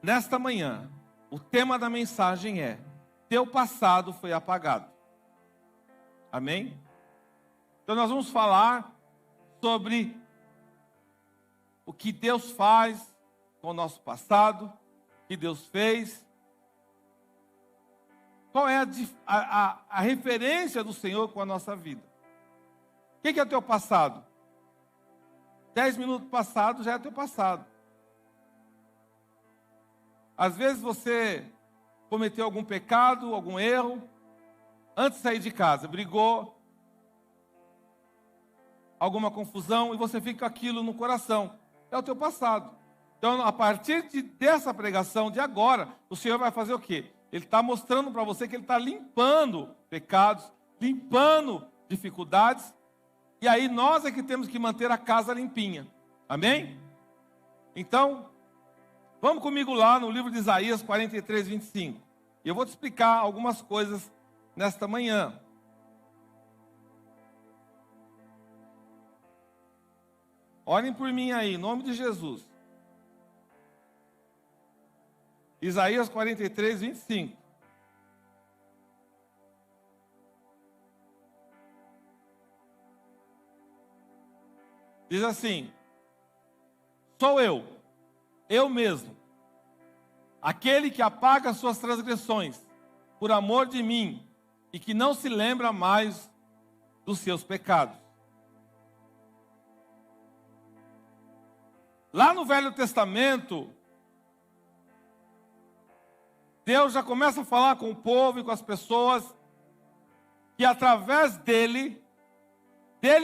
Nesta manhã, o tema da mensagem é: teu passado foi apagado. Amém? Então nós vamos falar sobre o que Deus faz com o nosso passado, o que Deus fez. Qual é a referência do Senhor com a nossa vida? O que é teu passado? 10 minutos passado já é teu passado. Às vezes você cometeu algum pecado, algum erro, antes de sair de casa, brigou, alguma confusão, e você fica com aquilo no coração. É o teu passado. Então, a partir dessa pregação de agora, o Senhor vai fazer o quê? Ele está mostrando para você que Ele está limpando pecados, limpando dificuldades, e aí nós é que temos que manter a casa limpinha. Amém? Então, vamos comigo lá no livro de Isaías 43, 25. E eu vou te explicar algumas coisas nesta manhã. Orem por mim aí, em nome de Jesus. Isaías 43, 25. Diz assim: sou eu mesmo, aquele que apaga suas transgressões, por amor de mim, e que não se lembra mais dos seus pecados. Lá no Velho Testamento, Deus já começa a falar com o povo e com as pessoas, que através dele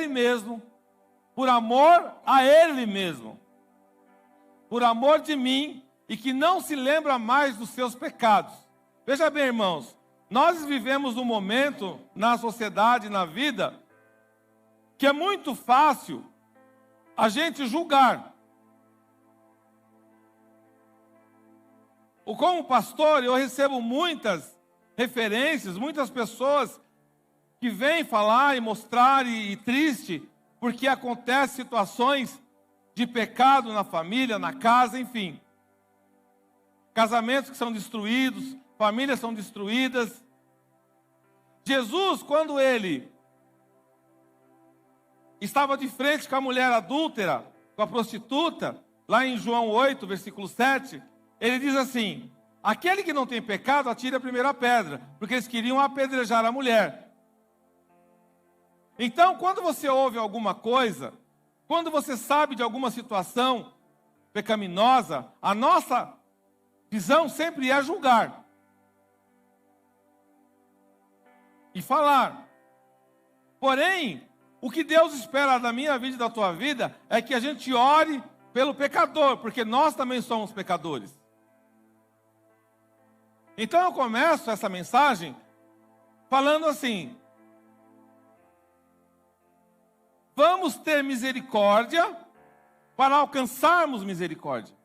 mesmo, por amor a Ele mesmo, por amor de mim, e que não se lembra mais dos seus pecados. Veja bem, irmãos, nós vivemos um momento na sociedade, na vida, que é muito fácil a gente julgar. Como pastor, eu recebo muitas referências, muitas pessoas que vêm falar e mostrar e triste, porque acontecem situações de pecado na família, na casa, enfim. Casamentos que são destruídos, famílias são destruídas. Jesus, quando ele estava de frente com a mulher adúltera, com a prostituta, lá em João 8, versículo 7, ele diz assim: aquele que não tem pecado, atire a primeira pedra, porque eles queriam apedrejar a mulher. Então, quando você ouve alguma coisa, quando você sabe de alguma situação pecaminosa, a nossa visão sempre é julgar e falar. Porém, o que Deus espera da minha vida e da tua vida é que a gente ore pelo pecador, porque nós também somos pecadores. Então eu começo essa mensagem falando assim: vamos ter misericórdia para alcançarmos misericórdia.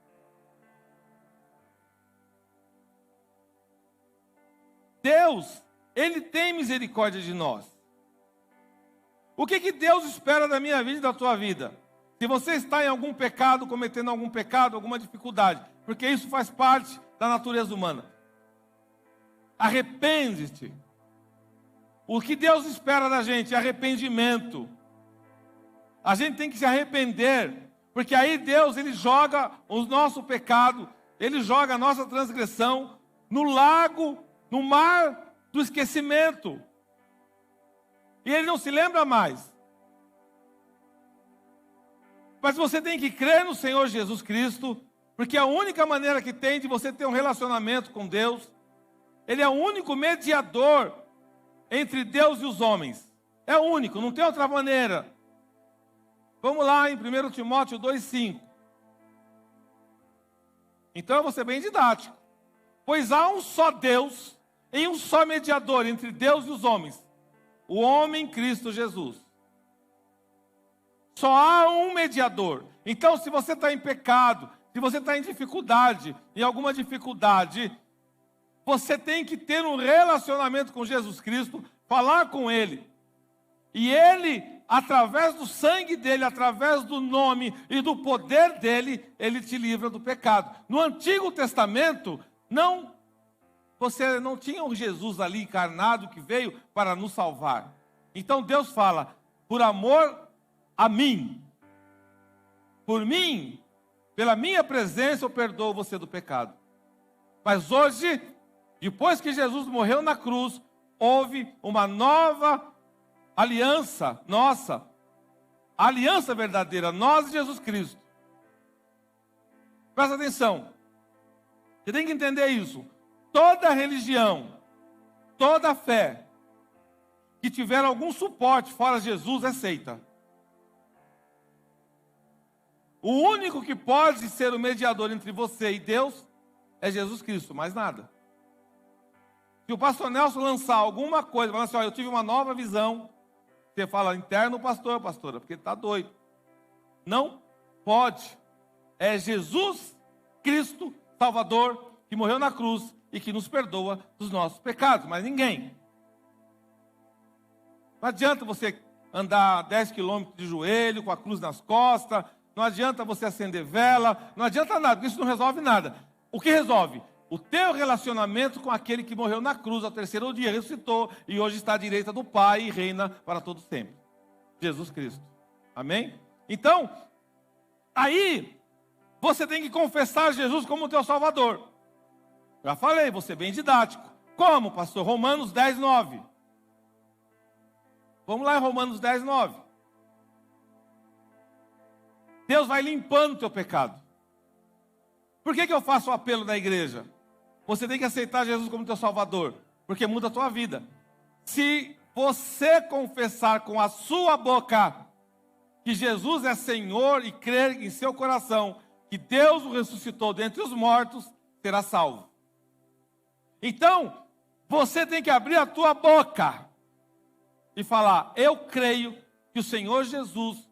Deus, Ele tem misericórdia de nós. O que Deus espera da minha vida e da tua vida? Se você está em algum pecado, cometendo algum pecado, alguma dificuldade, porque isso faz parte da natureza humana. Arrepende-te. O que Deus espera da gente é arrependimento. A gente tem que se arrepender, porque aí Deus, Ele joga o nosso pecado, Ele joga a nossa transgressão no lago, no mar do esquecimento. E Ele não se lembra mais. Mas você tem que crer no Senhor Jesus Cristo, porque é a única maneira que tem de você ter um relacionamento com Deus. Ele é o único mediador entre Deus e os homens. É o único, não tem outra maneira. Vamos lá em 1 Timóteo 2,5. Então eu vou ser bem didático. Pois há um só Deus e um só mediador entre Deus e os homens, o homem Cristo Jesus. Só há um mediador. Então, se você está em pecado, se você está em dificuldade, em alguma dificuldade, você tem que ter um relacionamento com Jesus Cristo, falar com Ele. E Ele através do sangue dele, através do nome e do poder dele, ele te livra do pecado. No Antigo Testamento, você não tinha um Jesus ali encarnado que veio para nos salvar. Então Deus fala, por amor a mim, por mim, pela minha presença eu perdoo você do pecado. Mas hoje, depois que Jesus morreu na cruz, houve uma nova aliança nossa, a aliança verdadeira, nós e Jesus Cristo. Presta atenção, você tem que entender isso. Toda religião, toda fé que tiver algum suporte fora Jesus é seita. O único que pode ser o mediador entre você e Deus é Jesus Cristo, mais nada. Se o pastor Nelson lançar alguma coisa, falar assim, eu tive uma nova visão, você fala, interno pastora, porque ele está doido. Não pode. É Jesus Cristo, Salvador, que morreu na cruz e que nos perdoa dos nossos pecados, mas ninguém. Não adianta você andar 10 quilômetros de joelho, com a cruz nas costas, não adianta você acender vela, não adianta nada, porque isso não resolve nada. O que resolve? O teu relacionamento com aquele que morreu na cruz, ao terceiro dia ressuscitou e hoje está à direita do Pai e reina para todo sempre. Jesus Cristo. Amém? Então, aí, você tem que confessar Jesus como teu Salvador. Já falei, vou ser bem didático. Como, pastor? Romanos 10, 9. Vamos lá em Romanos 10, 9. Deus vai limpando o teu pecado. Por que eu faço o apelo da igreja? Você tem que aceitar Jesus como teu Salvador, porque muda a tua vida. Se você confessar com a sua boca que Jesus é Senhor e crer em seu coração que Deus o ressuscitou dentre os mortos, será salvo. Então, você tem que abrir a tua boca e falar, eu creio que o Senhor Jesus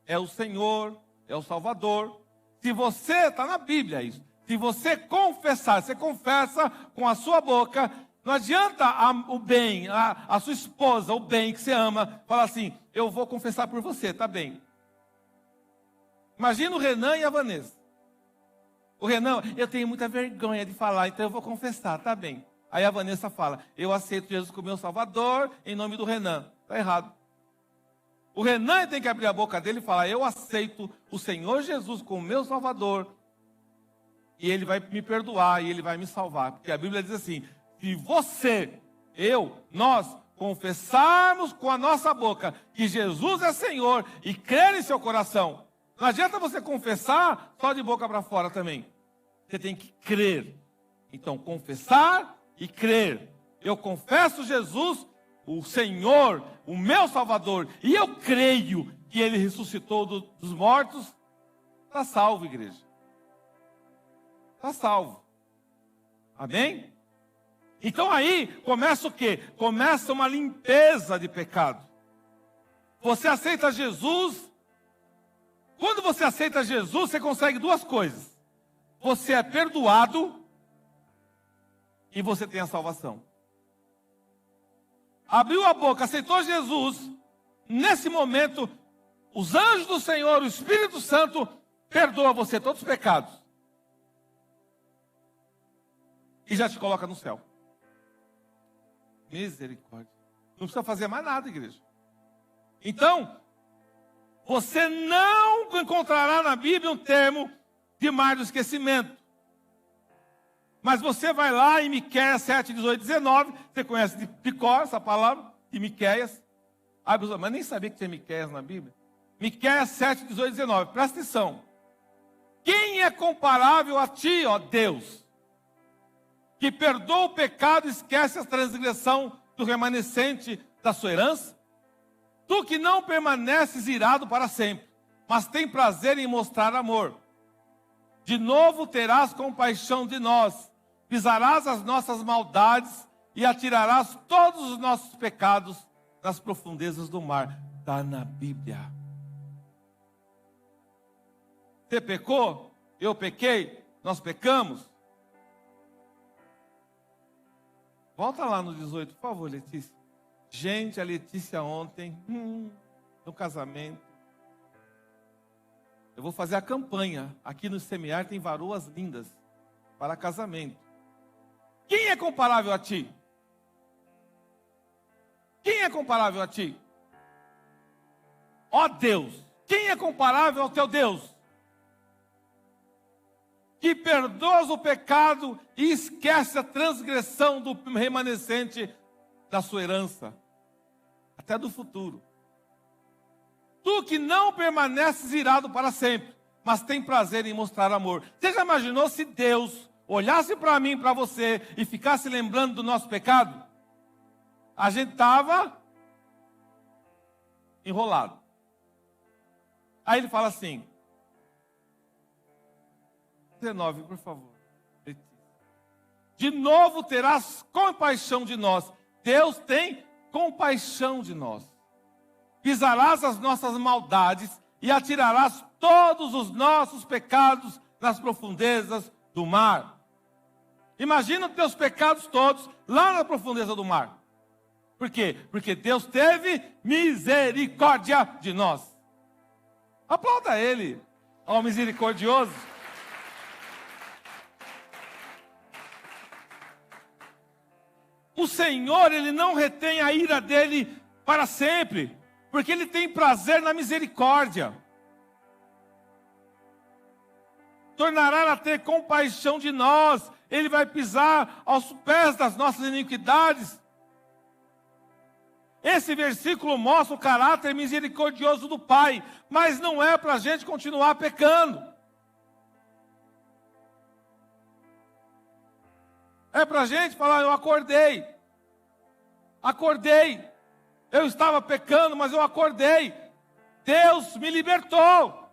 é o Senhor, é o Salvador. Se você, está na Bíblia isso, se você confessar, você confessa com a sua boca, não adianta o bem, a sua esposa, o bem que você ama, falar assim, eu vou confessar por você, tá bem. Imagina o Renan e a Vanessa. O Renan, eu tenho muita vergonha de falar, então eu vou confessar, tá bem. Aí a Vanessa fala, eu aceito Jesus como meu Salvador, em nome do Renan. Está errado. O Renan tem que abrir a boca dele e falar, eu aceito o Senhor Jesus como meu Salvador, e Ele vai me perdoar, e Ele vai me salvar. Porque a Bíblia diz assim, se você, nós, confessarmos com a nossa boca que Jesus é Senhor, e crer em seu coração, não adianta você confessar só de boca para fora também. Você tem que crer. Então, confessar e crer. Eu confesso Jesus, o Senhor, o meu Salvador, e eu creio que Ele ressuscitou dos mortos. Está salvo, igreja. Está salvo. Amém? Então aí começa o quê? Começa uma limpeza de pecado. Você aceita Jesus. Quando você aceita Jesus, você consegue duas coisas. Você é perdoado e você tem a salvação. Abriu a boca, aceitou Jesus. Nesse momento, os anjos do Senhor, o Espírito Santo, perdoa você todos os pecados. E já te coloca no céu. Misericórdia. Não precisa fazer mais nada, igreja. Então, você não encontrará na Bíblia um termo de mar do esquecimento. Mas você vai lá em Miqueias 7, 18, 19. Você conhece de cor essa palavra? De Miqueias. Mas nem sabia que tinha Miqueias na Bíblia. Miqueias 7, 18, 19. Presta atenção. Quem é comparável a ti, ó Deus? Que perdoa o pecado e esquece a transgressão do remanescente da sua herança? Tu que não permaneces irado para sempre, mas tem prazer em mostrar amor. De novo terás compaixão de nós, pisarás as nossas maldades e atirarás todos os nossos pecados nas profundezas do mar. Está na Bíblia. Você pecou? Eu pequei? Nós pecamos? Volta lá no 18, por favor, Letícia. Gente, a Letícia ontem, no casamento. Eu vou fazer a campanha. Aqui no Semear tem varoas lindas para casamento. Quem é comparável a ti? Quem é comparável a ti? Ó Deus, quem é comparável ao teu Deus? Que perdoas o pecado e esquece a transgressão do remanescente da sua herança, até do futuro. Tu que não permaneces irado para sempre, mas tem prazer em mostrar amor. Você já imaginou se Deus olhasse para mim, para você, e ficasse lembrando do nosso pecado? A gente estava enrolado. Aí ele fala assim, 19, por favor. De novo terás compaixão de nós. Deus tem compaixão de nós. Pisarás as nossas maldades e atirarás todos os nossos pecados nas profundezas do mar. Imagina os teus pecados todos lá na profundeza do mar. Por quê? Porque Deus teve misericórdia de nós. Aplauda Ele, ó misericordioso. O Senhor, Ele não retém a ira dEle para sempre, porque Ele tem prazer na misericórdia. Tornará a ter compaixão de nós, Ele vai pisar aos pés das nossas iniquidades. Esse versículo mostra o caráter misericordioso do Pai, mas não é para a gente continuar pecando. É para a gente falar, eu acordei. Acordei. Eu estava pecando, mas eu acordei. Deus me libertou.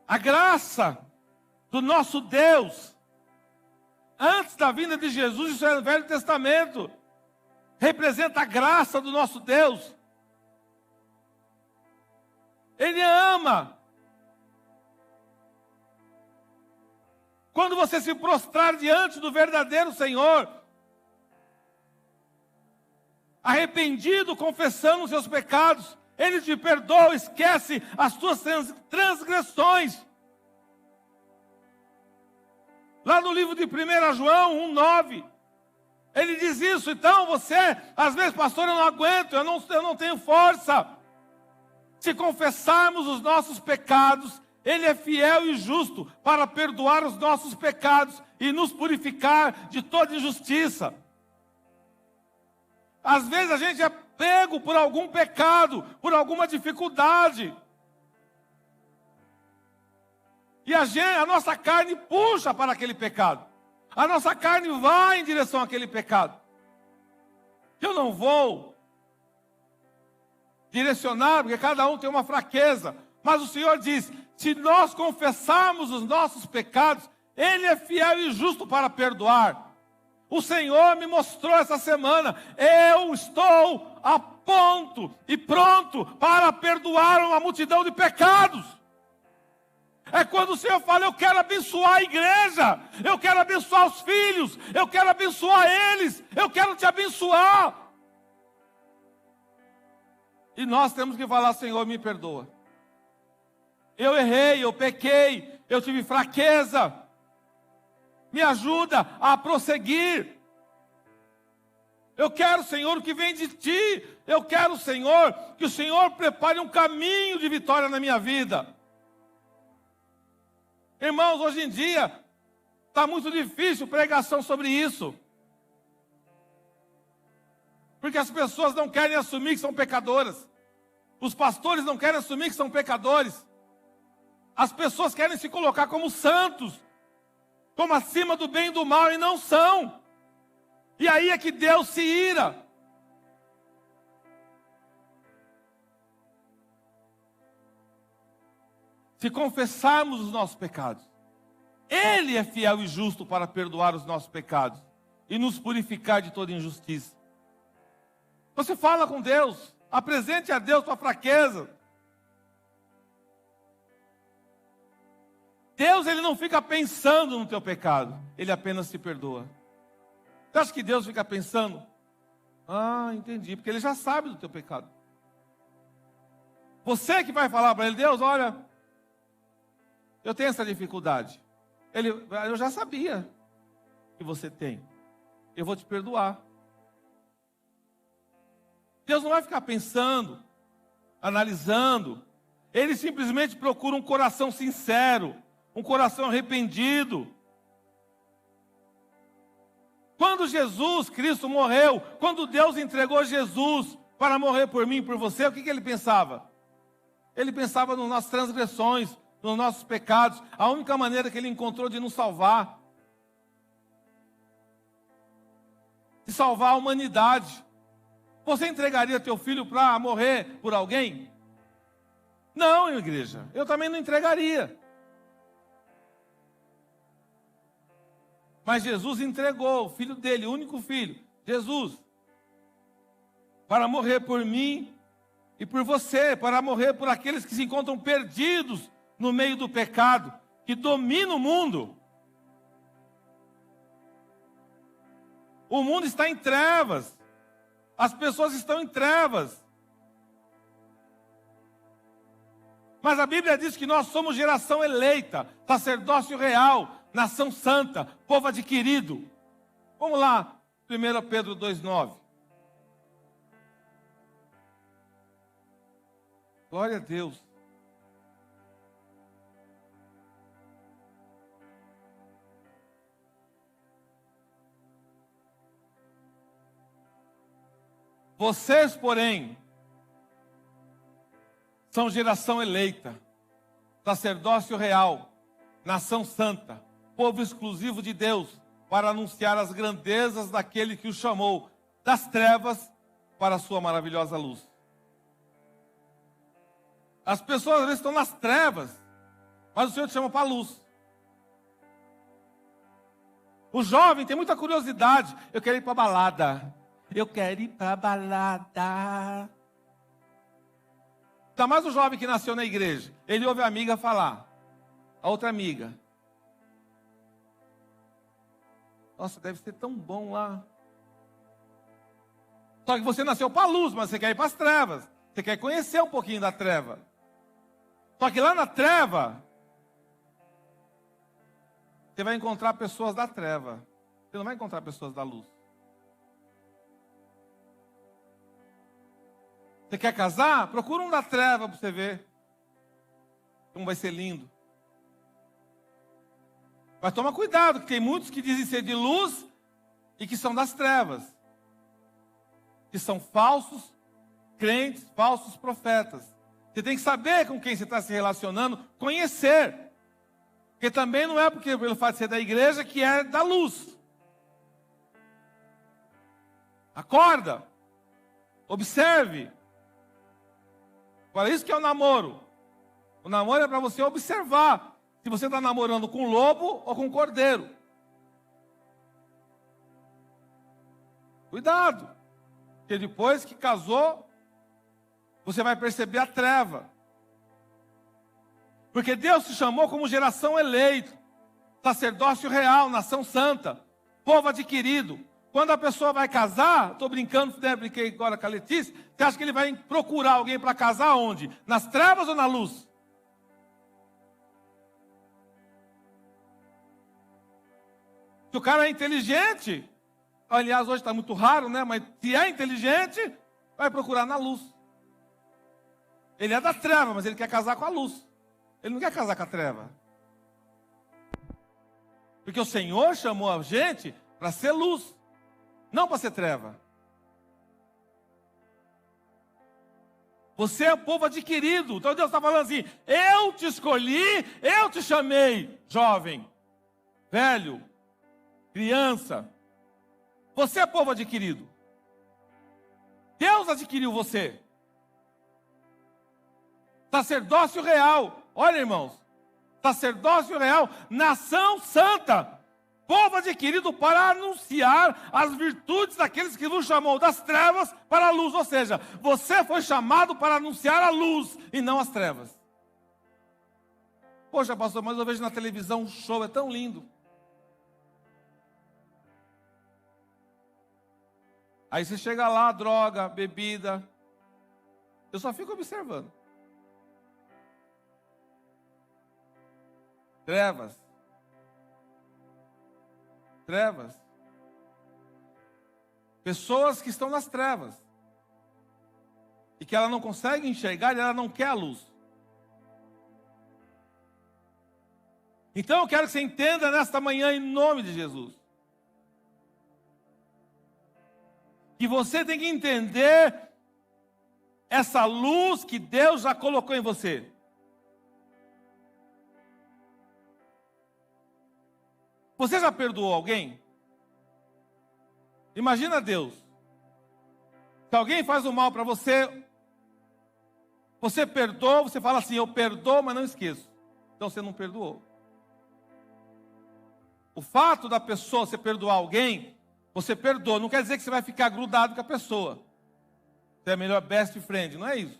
A graça do nosso Deus, antes da vinda de Jesus, isso é no Velho Testamento, representa a graça do nosso Deus. Ele ama. Quando você se prostrar diante do verdadeiro Senhor, arrependido, confessando os seus pecados, Ele te perdoa, esquece as tuas transgressões. Lá no livro de 1 João 1,9, ele diz isso. Então você, às vezes, pastor, eu não aguento, eu não tenho força. Se confessarmos os nossos pecados, Ele é fiel e justo para perdoar os nossos pecados e nos purificar de toda injustiça. Às vezes a gente é pego por algum pecado, por alguma dificuldade. E a nossa carne puxa para aquele pecado. A nossa carne vai em direção àquele pecado. Eu não vou direcionar, porque cada um tem uma fraqueza. Mas o Senhor diz, se nós confessarmos os nossos pecados, Ele é fiel e justo para perdoar. O Senhor me mostrou essa semana, eu estou a ponto e pronto para perdoar uma multidão de pecados. É quando o Senhor fala, eu quero abençoar a igreja, eu quero abençoar os filhos, eu quero abençoar eles, eu quero te abençoar. E nós temos que falar, Senhor, me perdoa. Eu errei, eu pequei, eu tive fraqueza. Me ajuda a prosseguir. Eu quero, Senhor, o que vem de Ti. Eu quero, Senhor, que o Senhor prepare um caminho de vitória na minha vida. Irmãos, hoje em dia, está muito difícil pregação sobre isso. Porque as pessoas não querem assumir que são pecadoras. Os pastores não querem assumir que são pecadores. As pessoas querem se colocar como santos, como acima do bem e do mal, e não são. E aí é que Deus se ira. Se confessarmos os nossos pecados, Ele é fiel e justo para perdoar os nossos pecados e nos purificar de toda injustiça. Você fala com Deus, apresente a Deus sua fraqueza. Deus, ele não fica pensando no teu pecado, ele apenas te perdoa. Você acha que Deus fica pensando? Ah, entendi, porque ele já sabe do teu pecado. Você que vai falar para ele, Deus, olha, eu tenho essa dificuldade. Eu já sabia que você tem. Eu vou te perdoar. Deus não vai ficar pensando, analisando. Ele simplesmente procura um coração sincero, um coração arrependido. Quando Jesus Cristo morreu, quando Deus entregou Jesus para morrer por mim e por você, o que ele pensava? Ele pensava nas nossas transgressões, nos nossos pecados, a única maneira que ele encontrou de nos salvar. De salvar a humanidade. Você entregaria teu filho para morrer por alguém? Não, igreja, eu também não entregaria. Mas Jesus entregou o filho dele, o único filho, Jesus, para morrer por mim e por você, para morrer por aqueles que se encontram perdidos no meio do pecado, que domina o mundo. O mundo está em trevas, as pessoas estão em trevas. Mas a Bíblia diz que nós somos geração eleita, sacerdócio real, nação santa, povo adquirido. Vamos lá, 1 Pedro 2,9. Glória a Deus. Vocês, porém, são geração eleita, sacerdócio real, nação santa, povo exclusivo de Deus, para anunciar as grandezas daquele que o chamou das trevas para a sua maravilhosa luz. As pessoas às vezes estão nas trevas, mas o Senhor te chama para a luz. O jovem tem muita curiosidade. Eu quero ir para a balada. Eu quero ir para a balada. Ainda mais o jovem que nasceu na igreja. Ele ouve a amiga falar. A outra amiga. Nossa, deve ser tão bom lá. Só que você nasceu para a luz, mas você quer ir para as trevas. Você quer conhecer um pouquinho da treva. Só que lá na treva, você vai encontrar pessoas da treva. Você não vai encontrar pessoas da luz. Você quer casar? Procura um da treva para você ver como vai ser lindo. Mas toma cuidado, que tem muitos que dizem ser de luz e que são das trevas. Que são falsos crentes, falsos profetas. Você tem que saber com quem você está se relacionando, conhecer. Porque também não é porque pelo fato de ser da igreja que é da luz. Acorda. Observe. Para isso que é o namoro. O namoro é para você observar se você está namorando com lobo ou com cordeiro. Cuidado. Porque depois que casou, você vai perceber a treva. Porque Deus te chamou como geração eleita, sacerdócio real, nação santa, povo adquirido. Quando a pessoa vai casar, estou brincando, brinquei agora com a Letícia, você acha que ele vai procurar alguém para casar onde? Nas trevas ou na luz? Se o cara é inteligente, aliás, hoje está muito raro, né? Mas se é inteligente, vai procurar na luz. Ele é da treva, mas ele quer casar com a luz. Ele não quer casar com a treva. Porque o Senhor chamou a gente para ser luz, não para ser treva. Você é o povo adquirido. Então Deus está falando assim: eu te escolhi, eu te chamei, jovem, velho, criança. Você é povo adquirido. Deus adquiriu você. Sacerdócio real. Olha, irmãos. Sacerdócio real, nação santa. Povo adquirido para anunciar as virtudes daqueles que nos chamou das trevas para a luz. Ou seja, você foi chamado para anunciar a luz e não as trevas. Poxa, pastor, mas eu vejo na televisão um show, é tão lindo. Aí você chega lá, droga, bebida. Eu só fico observando. Trevas. Trevas. Pessoas que estão nas trevas. E que ela não consegue enxergar e ela não quer a luz. Então eu quero que você entenda nesta manhã, em nome de Jesus, que você tem que entender essa luz que Deus já colocou em você. Você já perdoou alguém? Imagina Deus. Se alguém faz o mal para você, você perdoa, você fala assim, eu perdoo, mas não esqueço. Então você não perdoou. O fato da pessoa, você perdoar alguém, você perdoa, não quer dizer que você vai ficar grudado com a pessoa. Você é melhor best friend, não é isso.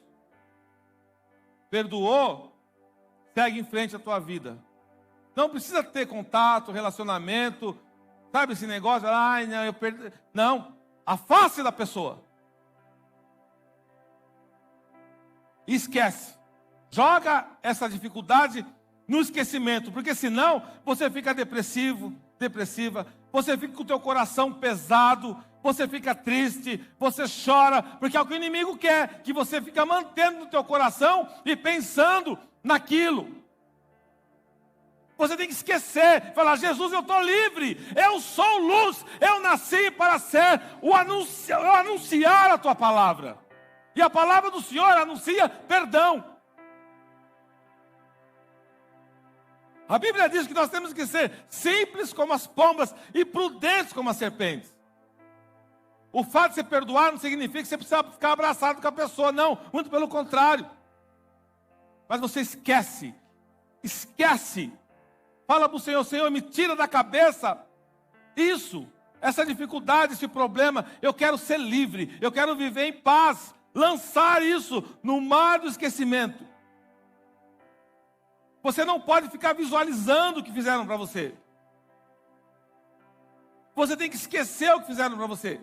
Perdoou, segue em frente a tua vida. Não precisa ter contato, relacionamento, sabe esse negócio? Ai, não, eu perdi. Não, afaste da pessoa. Esquece. Joga essa dificuldade no esquecimento, porque senão você fica depressivo, depressiva, você fica com o teu coração pesado, você fica triste, você chora, porque é o que o inimigo quer, que você fica mantendo no teu coração e pensando naquilo. Você tem que esquecer, falar, Jesus, eu estou livre, eu sou luz, eu nasci para ser anunciar a tua palavra. E a palavra do Senhor anuncia perdão. A Bíblia diz que nós temos que ser simples como as pombas e prudentes como as serpentes. O fato de você perdoar não significa que você precisa ficar abraçado com a pessoa, não, muito pelo contrário. Mas você esquece. Fala para o Senhor, Senhor, me tira da cabeça isso, essa dificuldade, esse problema. Eu quero ser livre, eu quero viver em paz. Lançar isso no mar do esquecimento. Você não pode ficar visualizando o que fizeram para você. Você tem que esquecer o que fizeram para você.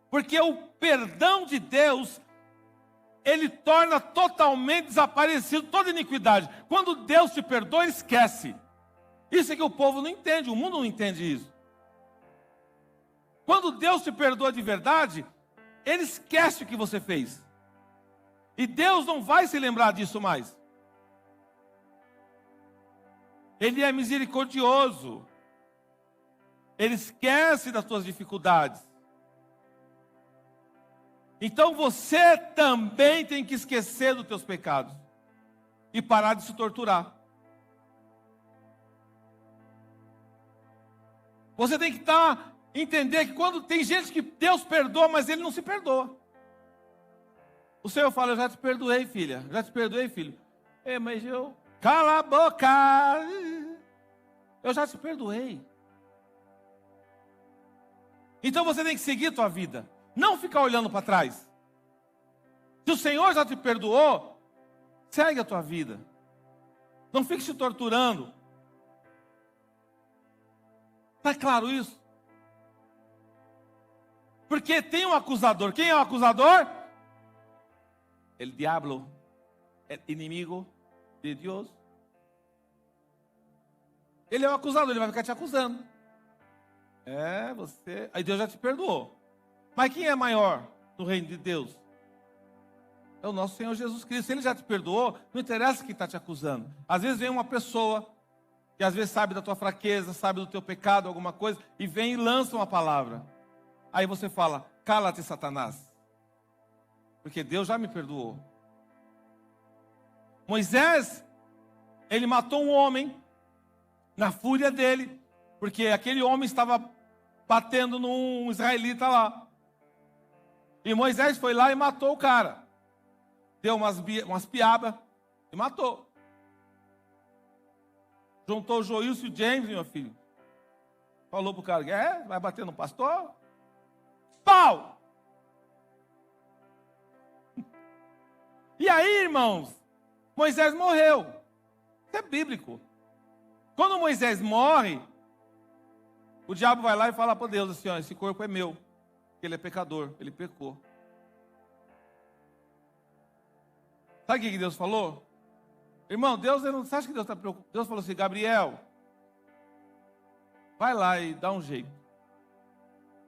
Porque o perdão de Deus, ele torna totalmente desaparecido toda iniquidade. Quando Deus te perdoa, ele esquece. Isso é que o povo não entende, o mundo não entende isso. Quando Deus te perdoa de verdade, ele esquece o que você fez. E Deus não vai se lembrar disso mais. Ele é misericordioso. Ele esquece das tuas dificuldades. Então você também tem que esquecer dos teus pecados. E parar de se torturar. Você tem que entender que quando tem gente que Deus perdoa, mas ele não se perdoa. O Senhor fala, eu já te perdoei, filha. Já te perdoei, filho. Mas eu... Cala a boca! Eu já te perdoei. Então você tem que seguir a tua vida. Não ficar olhando para trás. Se o Senhor já te perdoou, segue a tua vida. Não fique se torturando. Está claro isso? Porque tem um acusador. Quem é o acusador? El diablo. El inimigo de Deus. Ele é o acusador, ele vai ficar te acusando. Você... Aí Deus já te perdoou. Mas quem é maior no reino de Deus? É o nosso Senhor Jesus Cristo. Se ele já te perdoou, não interessa quem está te acusando. Às vezes vem uma pessoa que às vezes sabe da tua fraqueza, sabe do teu pecado, alguma coisa, e vem e lança uma palavra. Aí você fala, cala-te, Satanás. Porque Deus já me perdoou. Moisés, ele matou um homem na fúria dele, porque aquele homem estava batendo num israelita lá. E Moisés foi lá e matou o cara. Deu umas piabas e matou. Juntou o Joilson e o James, meu filho. Falou pro cara, vai bater no pastor? Pau! E aí, irmãos, Moisés morreu. Isso é bíblico. Quando Moisés morre, o diabo vai lá e fala para Deus assim, ó, esse corpo é meu, ele é pecador, ele pecou. Sabe o que Deus falou? Irmão, você acha que Deus está preocupado? Deus falou assim, Gabriel, vai lá e dá um jeito.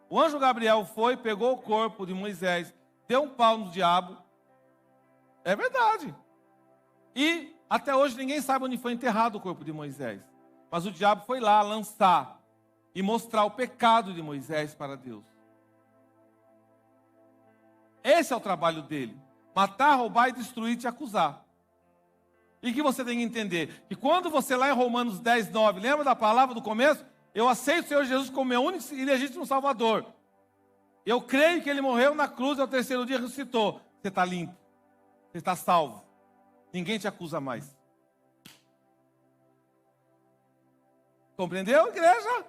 O anjo Gabriel foi, pegou o corpo de Moisés, deu um pau no diabo. É verdade. E até hoje ninguém sabe onde foi enterrado o corpo de Moisés. Mas o diabo foi lá lançar e mostrar o pecado de Moisés para Deus. Esse é o trabalho dele. Matar, roubar e destruir e te acusar. E que você tem que entender? Que quando você lá em Romanos 10, 9, lembra da palavra do começo? Eu aceito o Senhor Jesus como meu único e legítimo Salvador. Eu creio que Ele morreu na cruz e ao terceiro dia ressuscitou. Você está limpo. Você está salvo. Ninguém te acusa mais. Compreendeu, igreja?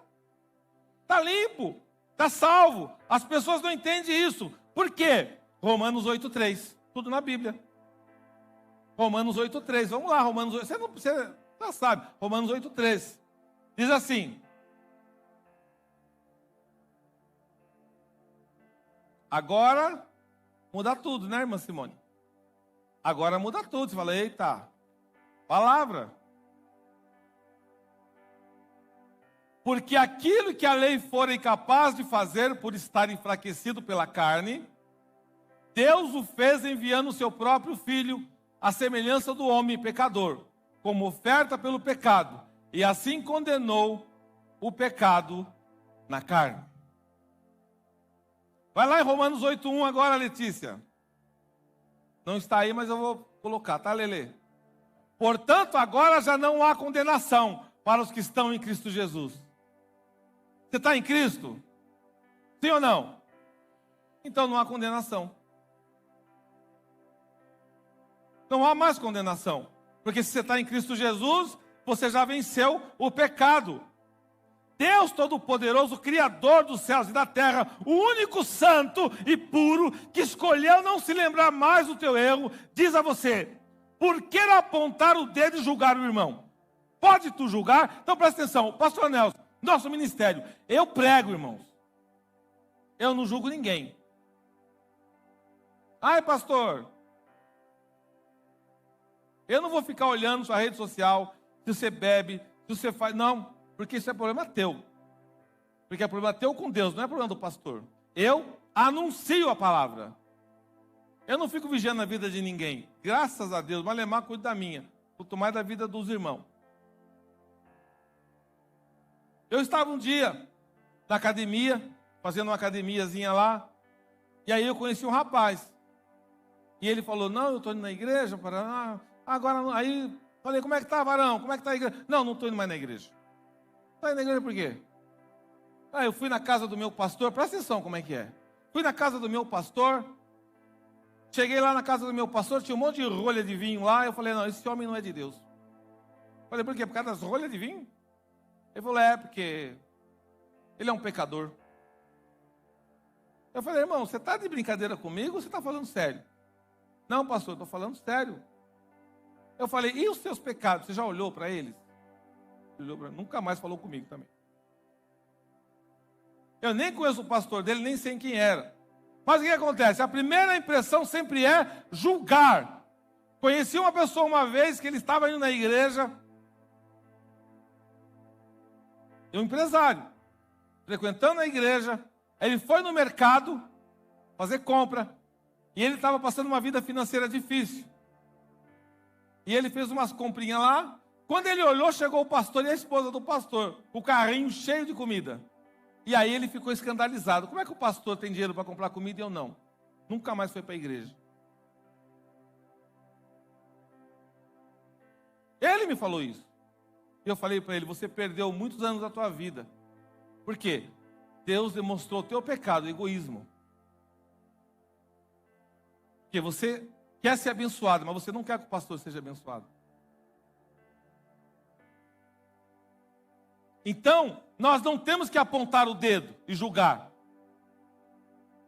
Está limpo. Está salvo. As pessoas não entendem isso. Por quê? Romanos 8,3. Tudo na Bíblia. Romanos 8,3. Vamos lá, Romanos 8. Você já sabe. Romanos 8,3. Diz assim. Agora muda tudo, né, irmã Simone? Agora muda tudo. Você fala, eita, palavra. Porque aquilo que a lei fora incapaz de fazer por estar enfraquecido pela carne, Deus o fez enviando o seu próprio Filho, à semelhança do homem pecador, como oferta pelo pecado, e assim condenou o pecado na carne. Vai lá em Romanos 8,1 agora, Letícia. Não está aí, mas eu vou colocar, tá, Lelê? Portanto, agora já não há condenação para os que estão em Cristo Jesus. Você está em Cristo? Sim ou não? Então não há condenação. Não há mais condenação. Porque se você está em Cristo Jesus, você já venceu o pecado. Deus Todo-Poderoso, Criador dos céus e da terra, o único santo e puro, que escolheu não se lembrar mais do teu erro, diz a você, por que apontar o dedo e julgar o irmão? Pode tu julgar? Então presta atenção, pastor Nelson, nosso ministério, eu prego, irmãos. Eu não julgo ninguém. Ai, pastor, eu não vou ficar olhando sua rede social, se você bebe, se você faz, não. Porque isso é problema teu. Porque é problema teu com Deus, não é problema do pastor. Eu anuncio a palavra. Eu não fico vigiando a vida de ninguém. Graças a Deus, Malemar cuida da minha. Quanto mais da vida dos irmãos. Eu estava um dia na academia, fazendo uma academiazinha lá. E aí eu conheci um rapaz. E ele falou, não, eu estou indo na igreja. Agora, aí, falei, como é que está, varão? Como é que está a igreja? Não estou indo mais na igreja. Está indo na igreja por quê? Eu fui na casa do meu pastor, presta atenção como é que é. Fui na casa do meu pastor, cheguei lá na casa do meu pastor, tinha um monte de rolha de vinho lá, eu falei, não, esse homem não é de Deus. Falei, por quê? Por causa das rolhas de vinho? Ele falou, porque ele é um pecador. Eu falei, irmão, você está de brincadeira comigo ou você está falando sério? Não, pastor, estou falando sério. Eu falei, e os seus pecados? Você já olhou para eles? Nunca mais falou comigo também. Eu nem conheço o pastor dele, nem sei quem era. Mas o que acontece? A primeira impressão sempre é julgar. Conheci uma pessoa uma vez que ele estava indo na igreja, um empresário, frequentando a igreja, ele foi no mercado fazer compra, e ele estava passando uma vida financeira difícil. E ele fez umas comprinhas lá. Quando ele olhou, chegou o pastor e a esposa do pastor, o carrinho cheio de comida. E aí ele ficou escandalizado. Como é que o pastor tem dinheiro para comprar comida e eu não? Nunca mais foi para a igreja. Ele me falou isso. E eu falei para ele, você perdeu muitos anos da tua vida. Por quê? Deus demonstrou o teu pecado, o egoísmo. Porque você quer ser abençoado, mas você não quer que o pastor seja abençoado. Então, nós não temos que apontar o dedo e julgar.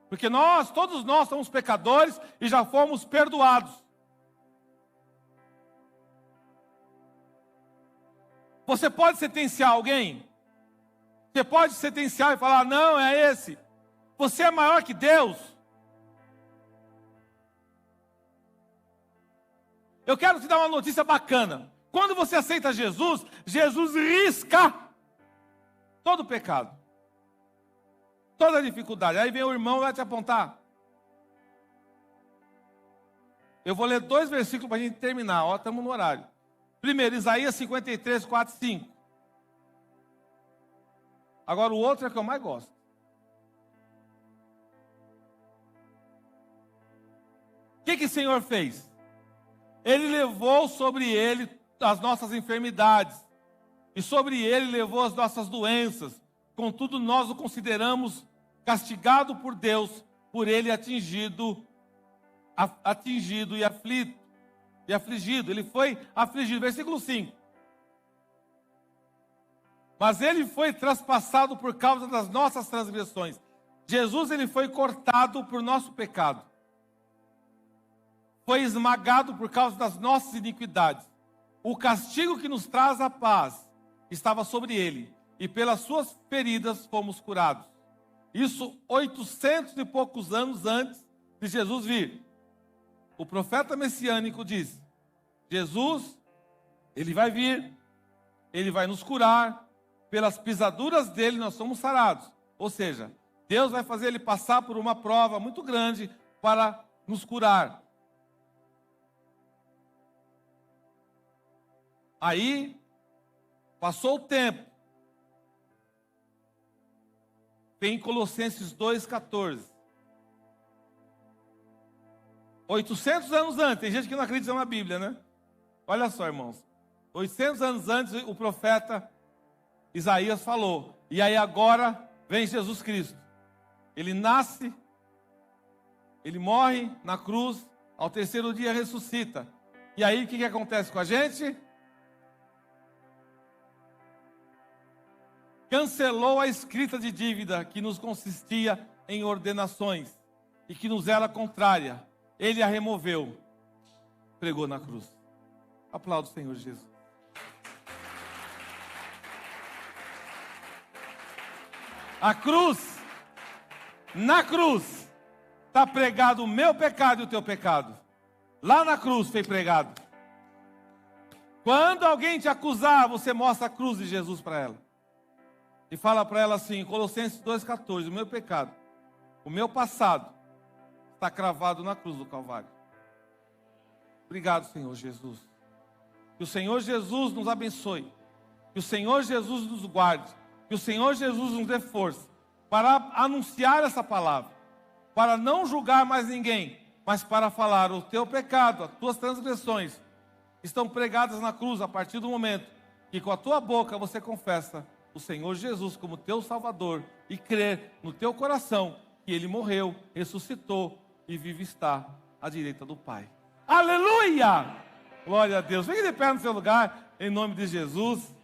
Porque todos nós somos pecadores e já fomos perdoados. Você pode sentenciar alguém? Você pode sentenciar e falar, não, é esse. Você é maior que Deus. Eu quero te dar uma notícia bacana. Quando você aceita Jesus, Jesus risca todo o pecado, toda a dificuldade. Aí vem o irmão e vai te apontar. Eu vou ler 2 versículos para a gente terminar. Ó, estamos no horário. Primeiro, Isaías 53, 4 e 5. Agora o outro é que eu mais gosto. O que o Senhor fez? Ele levou sobre ele as nossas enfermidades. E sobre ele levou as nossas doenças. Contudo, nós o consideramos castigado por Deus, por ele atingido e afligido. Ele foi afligido. Versículo 5. Mas ele foi traspassado por causa das nossas transgressões. Jesus, ele foi cortado por nosso pecado. Foi esmagado por causa das nossas iniquidades. O castigo que nos traz a paz estava sobre ele, e pelas suas feridas fomos curados. Isso 800 e poucos anos antes de Jesus vir. O profeta messiânico diz: Jesus, ele vai vir, ele vai nos curar, pelas pisaduras dele nós somos sarados. Ou seja, Deus vai fazer ele passar por uma prova muito grande para nos curar. Aí, passou o tempo. Vem Colossenses 2,14. 800 anos antes, tem gente que não acredita na Bíblia, né? Olha só, irmãos. 800 anos antes, o profeta Isaías falou. E aí agora vem Jesus Cristo. Ele nasce, ele morre na cruz, ao terceiro dia ressuscita. E aí o que acontece com a gente? Cancelou a escrita de dívida que nos consistia em ordenações e que nos era contrária. Ele a removeu, pregou na cruz. Aplauda o Senhor Jesus. A cruz, na cruz, está pregado o meu pecado e o teu pecado. Lá na cruz foi pregado. Quando alguém te acusar, você mostra a cruz de Jesus para ela. E fala para ela assim, Colossenses 2,14, o meu pecado, o meu passado, está cravado na cruz do Calvário. Obrigado, Senhor Jesus. Que o Senhor Jesus nos abençoe. Que o Senhor Jesus nos guarde. Que o Senhor Jesus nos dê força para anunciar essa palavra. Para não julgar mais ninguém, mas para falar o teu pecado, as tuas transgressões estão pregadas na cruz a partir do momento que com a tua boca você confessa o Senhor Jesus como teu Salvador e crer no teu coração que Ele morreu, ressuscitou e vive está à direita do Pai. Aleluia! Glória a Deus. Fique de pé no seu lugar, em nome de Jesus.